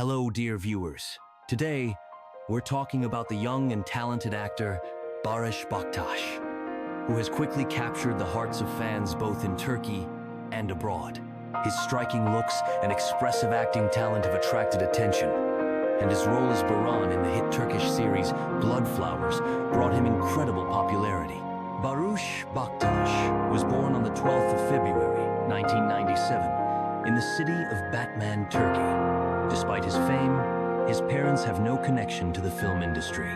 Hello, dear viewers. Today, we're talking about the young and talented actor Barıs Baktas, who has quickly captured the hearts of fans both in Turkey and abroad. His striking looks and expressive acting talent have attracted attention, and his role as Baran in the hit Turkish series Blood Flowers brought him incredible popularity. Barıs Baktas was born on the 12th of February, 1997, in the city of Batman, Turkey. Despite his fame, his parents have no connection to the film industry.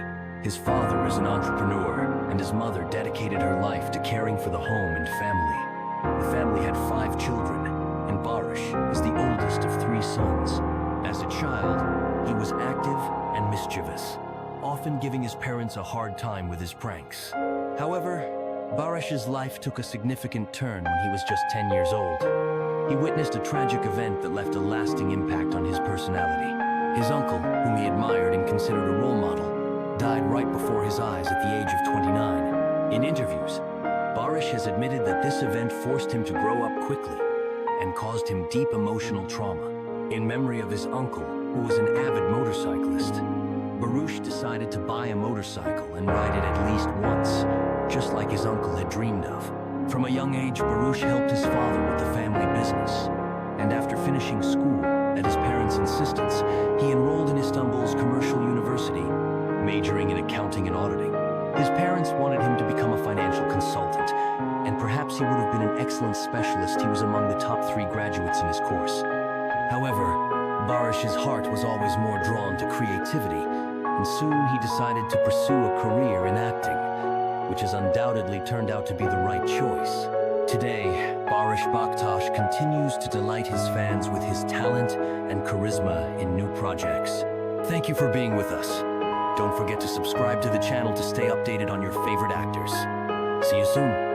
His father is an entrepreneur, and his mother dedicated her life to caring for the home and family. The family had 5 children, and Barıs is the oldest of 3 sons. As a child, he was active and mischievous, often giving his parents a hard time with his pranks. However, Barış's life took a significant turn when he was just 10 years old. He witnessed a tragic event that left a lasting impact on his personality. His uncle, whom he admired and considered a role model, died right before his eyes at the age of 29. In interviews, Barıs has admitted that this event forced him to grow up quickly and caused him deep emotional trauma. In memory of his uncle, who was an avid motorcyclist, Barıs decided to buy a motorcycle and ride it at least once, just like his uncle had dreamed of. From a young age, Barıs helped his father with the family business, and after finishing school, at his parents' insistence, he enrolled in Istanbul's commercial university, majoring in accounting and auditing. His parents wanted him to become a financial consultant, and perhaps he would have been an excellent specialist. He was among the top 3 graduates in his course. However, Barış's heart was always more drawn to creativity, and soon he decided to pursue a career in acting, which has undoubtedly turned out to be the right choice. Today, Barıs Baktas continues to delight his fans with his talent and charisma in new projects. Thank you for being with us. Don't forget to subscribe to the channel to stay updated on your favorite actors. See you soon.